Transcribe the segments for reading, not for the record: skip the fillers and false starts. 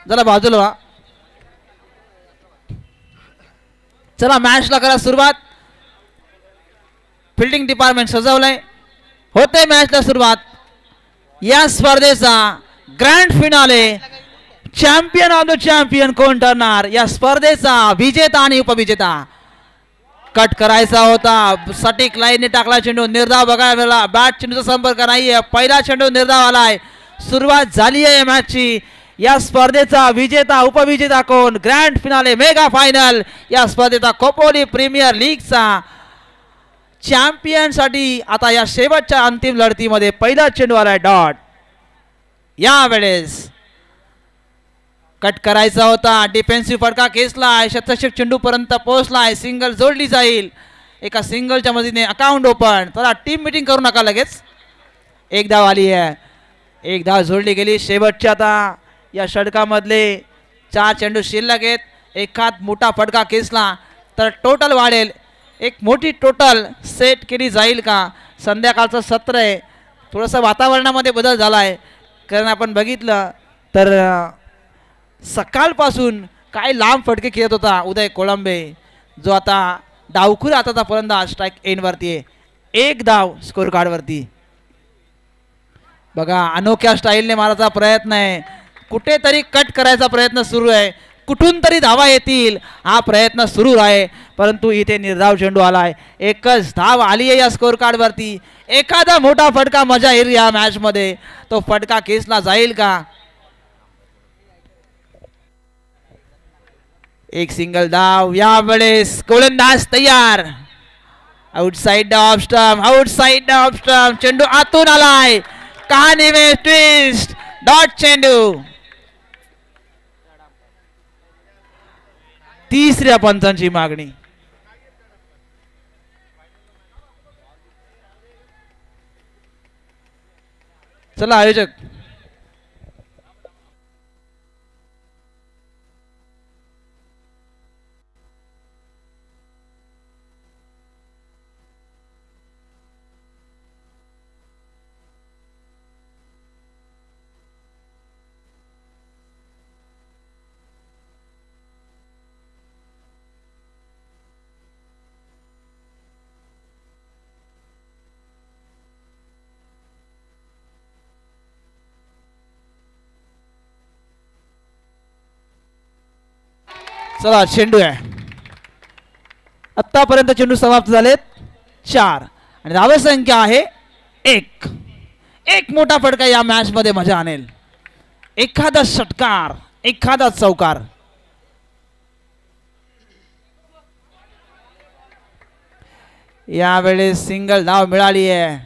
जरा बाजूला व्हा. चला मॅचला करा सुरुवात. फिल्डिंग डिपार्टमेंट सजवलंय. होते मॅचला सुरुवात. या स्पर्धेचा grand finale champion of the champion कोण ठरणार? या स्पर्धेचा विजेता आणि उपविजेता. कट करायचा होता. सटीक लाईनने टाकला चेंडू. निर्धाव बघायला मिळाला. बॅट चेंडूचा संपर्क नाहीये. पहिला चेंडू निर्धाव आलाय. सुरुवात झाली आहे मॅचची. या स्पर्धेचा विजेता उपविजेता कोण? ग्रँड फिनाले मेगा फायनल या स्पर्धेचा खोपोली प्रीमियर लीगचा चॅम्पियन साठी आता या शेवटच्या अंतिम लढतीमध्ये पहिला चेंडू आलाय डॉट. यावेळेस कट करायचा होता. डिफेन्सिव्ह फटका खेचलाय. शतषक चेंडू पर्यंत पोहोचलाय. सिंगल जोडली जाईल. एका सिंगलच्या मदतीने अकाउंट ओपन. चला टीम मीटिंग करू नका लगेच. एक धाव आली आहे. एक धाव जोडली गेली. शेवटच्या आता या षटकामधले 4 चेंडू शिल्लक आहेत. एखाद मोठा फटका खेचला तर टोटल वाढेल. एक मोठी टोटल सेट केली जाईल का? संध्याकाळचं सत्र आहे. थोडंसं वातावरणामध्ये बदल झाला आहे. कारण आपण बघितलं तर सकाळपासून काय लांब फटके खेळत होता उदय कोळंबे, जो आता डावखुर हाताचा फलंदाज स्ट्राईक एंडवरती आहे. एक धाव स्कोर कार्डवरती. बघा अनोख्या स्टाईलने मारायचा प्रयत्न आहे. कुठेतरी कट करायचा प्रयत्न सुरू आहे. कुठून तरी धावा येतील हा प्रयत्न सुरू आहे. परंतु इथे निर्धाव चेंडू आलाय. एकच धाव आली आहे या स्कोर कार्डवरती. एखादा मोठा फटका मजा येईल या मॅच मध्ये. तो फटका खेचला जाईल का? एक सिंगल धाव. यावेळेस गोलंदाज तयार. Outside off stump. Outside off stump. चेंडू आतून आलाय. कहाणी में ट्विस्ट. डॉट चेंडू. तिसऱ्या पंचांची मागणी. चला आयोजक. चला चेंडू आहे. आतापर्यंत चेंडू समाप्त झालेत 4 आणि धाव संख्या आहे 1. एक मोठा फटका या मॅच मध्ये मजा आणेल. एखादा षटकार, एखादा चौकार. यावेळेस सिंगल धाव मिळाली आहे.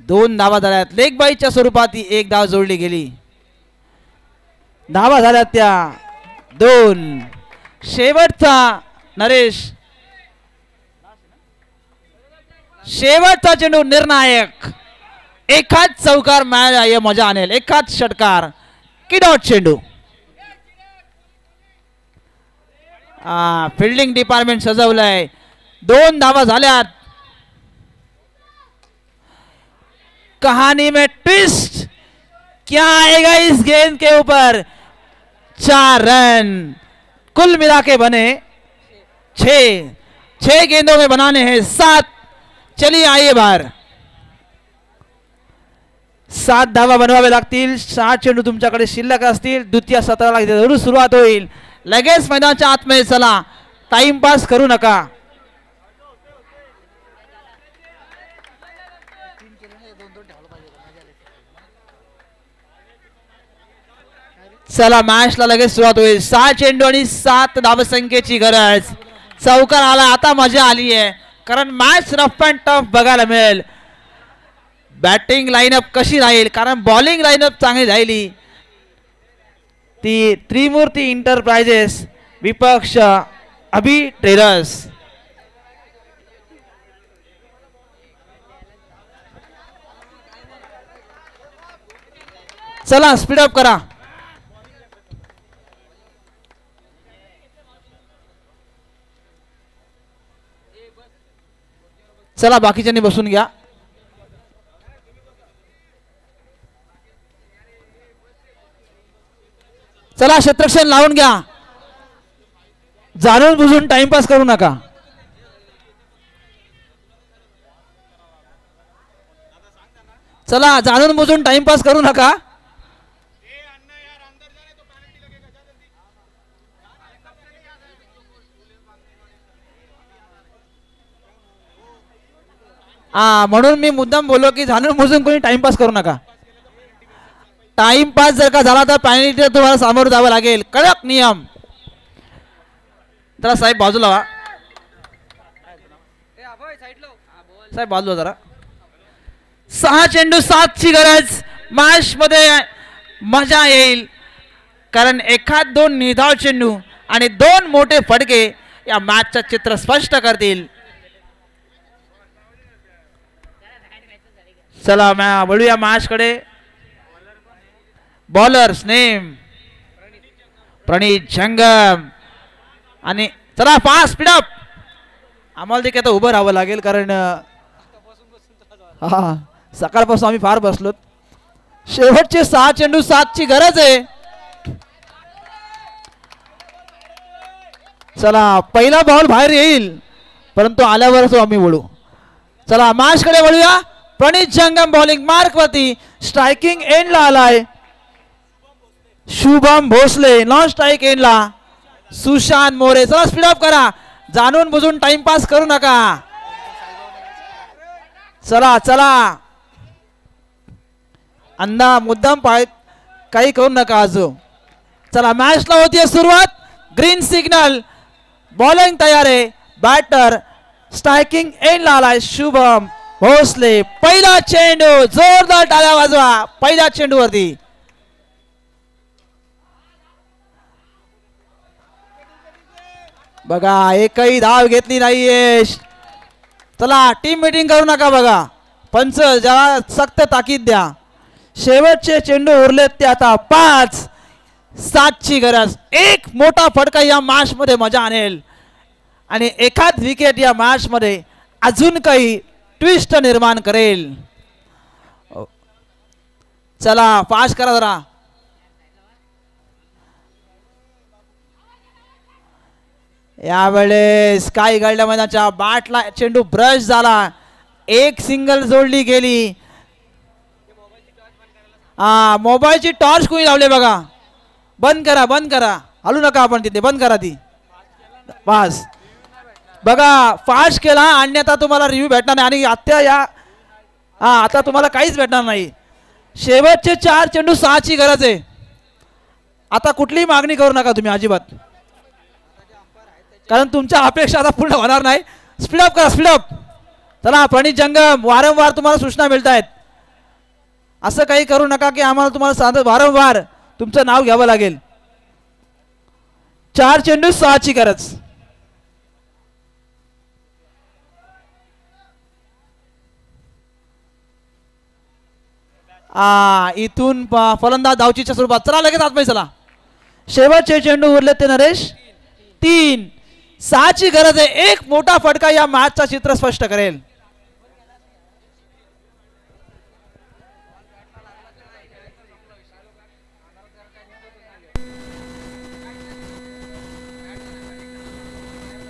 2 धावा झाल्यात. लेग बाईच्या स्वरूपात ही एक धाव जोडली गेली. धावा झाल्यात त्या 2. शेवटचा नरेश. शेवटचा चेंडू निर्णायक. एखाद चौकार मॅच मजा आणेल. एखाद षटकार की डॉट चेंडू. Fielding department सजवलंय. 2 धावा झाल्यात. कहानी में ट्विस्ट. क्या आएगा इस गेंद के ऊपर? 4 रन कुल मिला के बने 6 गेंदों में बनाने हैं 7. चलिए आइए बाहर. 7 धावा बनवावे लागतील. 6 चेंडू तुमच्याकडे शिल्लक असतील. द्वितीय सत्राला जरूर सुरुवात होईल. लगेच मैदानाच्या आतमध्ये चला. टाइमपास करू नका. चला मॅचला लगेच सुरुवात होईल. 6 चेंडू आणि 7 धावसंख्येची गरज. चौकार आला. आता मजा आली आहे कारण मॅच रफ अँड टफ बघायला मिळेल. बॅटिंग लाईनअप कशी राहील कारण बॉलिंग लाईनअप चांगली राहिली. ती त्रिमूर्ती इंटरप्राइजेस विपक्ष अभि ट्रेडर्स. चला स्पीडअप करा. चला बाकीच्यांनी बसून घ्या. चला क्षेत्रक्षण लावून घ्या, जाणून बुजून टाइमपास करू नका. चला जाणून बुजून टाइमपास करू नका. म्हणून मी मुद्दाम बोललो की जाणून बुजून कोणी टाइमपास करू नका. टाइमपास जर का झाला तर पॅनल्टी तुम्हाला सामोरं जावं लागेल. कडक नियम. जरा साहेब बाजूला व्हा. साहेब बाजूला जरा. 6 चेंडू 7 ची गरज. मॅच मध्ये मजा येईल कारण एखाद 2 निधाव चेंडू आणि 2 मोठे फटके या मॅचचं चित्र स्पष्ट करतील. चला वळूया मॅच कडे. बॉलर्स नेम प्रणीत जंगम. आणि चला फास्ट स्पीडअप. आम्हाला देखील आता उभं राहावं लागेल कारण हा सकाळपासून आम्ही फार बसलो. शेवटचे 6 चेंडू 7 ची गरज आहे. चला पहिला बॉल बाहेर येईल परंतु आल्यावरच आम्ही वळू. चला मॅच कडे वळूया. प्रणीत जंगम बॉलिंग मार्क वरती. स्ट्रायकिंग एंडला आलाय शुभम भोसले. नॉन स्ट्राईक एंडला सुशांत मोरे. चला स्पीडअप करा, जाणून बुजून टाइमपास करू नका. चला चला अंदा मुद्दाम पाय काही करू नका अजून. चला मॅचला होतीये सुरुवात. Green signal. बॉलिंग तयार आहे. बॅटर स्ट्रायकिंग एंडला आलाय शुभम भोसले. पहिला चेंडू. जोरदार टाळ्या वाजवा पहिल्या चेंडूवरती. बघा एकही धाव घेतली नाहीये. चला टीम मीटिंग करू नका. बघा पंच जरा सक्त ताकीद द्या. शेवटचे चेंडू उरलेत ते आता 5-7 ची गरज. एक मोठा फटका या मॅच मध्ये मजा आणेल आणि एखाद विकेट या मॅच मध्ये अजून काही ट्विस्ट निर्माण करेल. चला फास्ट करा जरा. यावेळेस काय घडलं मैदानाच्या बॅटला चेंडू ब्रश झाला. एक सिंगल जोडली गेली. मोबाईलची टॉर्च कोणी लावले बघा. बंद करा बंद करा. हलू नका आपण तिथे. बंद करा ती. बस बघा फास्ट केला अन्यथा तुम्हाला रिव्ह्यू भेटणार नाही आणि आता या आता तुम्हाला काहीच भेटणार नाही. शेवटचे 4 चेंडू 6 ची गरज आहे. आता कुठलीही मागणी करू नका तुम्ही अजिबात कारण तुमच्या अपेक्षा आता पूर्ण होणार नाही. स्पीडअप करा स्पीडअप. चला प्रणीत जंगम वारंवार तुम्हाला सूचना मिळत आहेत. असं काही करू नका की आम्हाला तुम्हाला वारंवार तुमचं नाव घ्यावं लागेल. 4 चेंडू 6 ची गरज. इथून फलंदाज धावचीच्या स्वरूपात. चला लगेच आतमध्ये चला. शेवटचे चेंडू उरले ते नरेश. 3-6 ची गरज आहे. एक मोठा फटका या मॅचचा चित्र स्पष्ट करेल.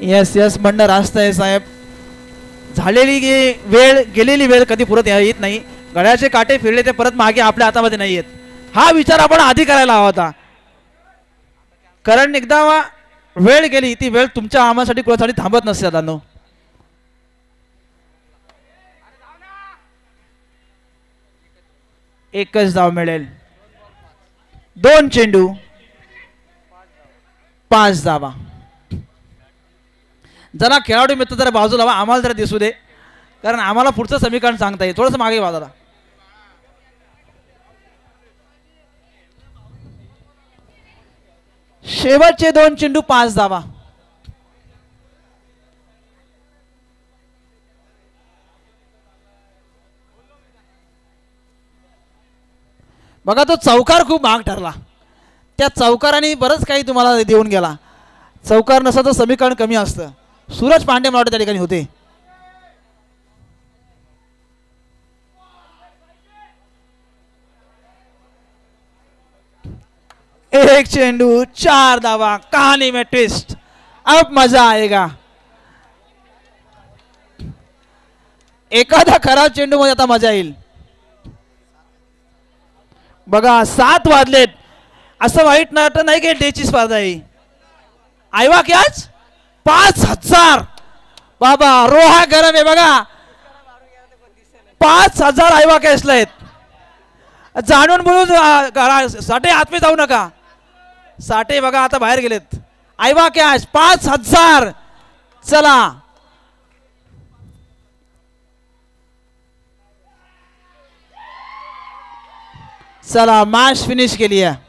यस यस म्हणणं रास्त आहे साहेब. झालेली वेळ गेलेली वेळ कधी परत येत नाही. गळ्याचे काटे फिरले ते परत मागे आपल्या हातामध्ये नाही येत. हा विचार आपण आधी करायला हवा होता कारण एकदा वेळ गेली ती वेळ तुमच्या आम्हासाठी कुणासाठी थांबत नसते. दादांनो एकच धाव मिळेल. 2 चेंडू 5 धावा. जरा खेळाडू मित्र जरा बाजूला व्हा. आम्हाला जरा दिसू दे कारण आम्हाला पुढचं समीकरण सांगता येईल. थोडंसं मागे बाजूला. शेवटचे 2 चेंडू 5 धावा. बघा तो चौकार खूप महाग ठरला. त्या चौकाराने बरंच काही तुम्हाला देऊन गेला. चौकार नसता तर समीकरण कमी असतं. सूरज पांडे मला त्या ठिकाणी होते. एक चेंडू 4 धावा, कहानी में ट्विस्ट. अब मजा आएगा. एखादा खराब चेंडू मध्ये आता मजा येईल. बघा 7 वाजलेत. असं वाईट नाटक नाही की डेची स्पर्धा आहे. आयवा कॅच 5000. बाबा रोहा गरम आहे बघा. 5000 आयवा कॅचला आहेत. जाणून बोलून साठे आतमध्ये जाऊ नका. साठे बघा आता बाहेर गेलेत. आयवा कॅच 5000. चला चला मॅच फिनिश केली आहे.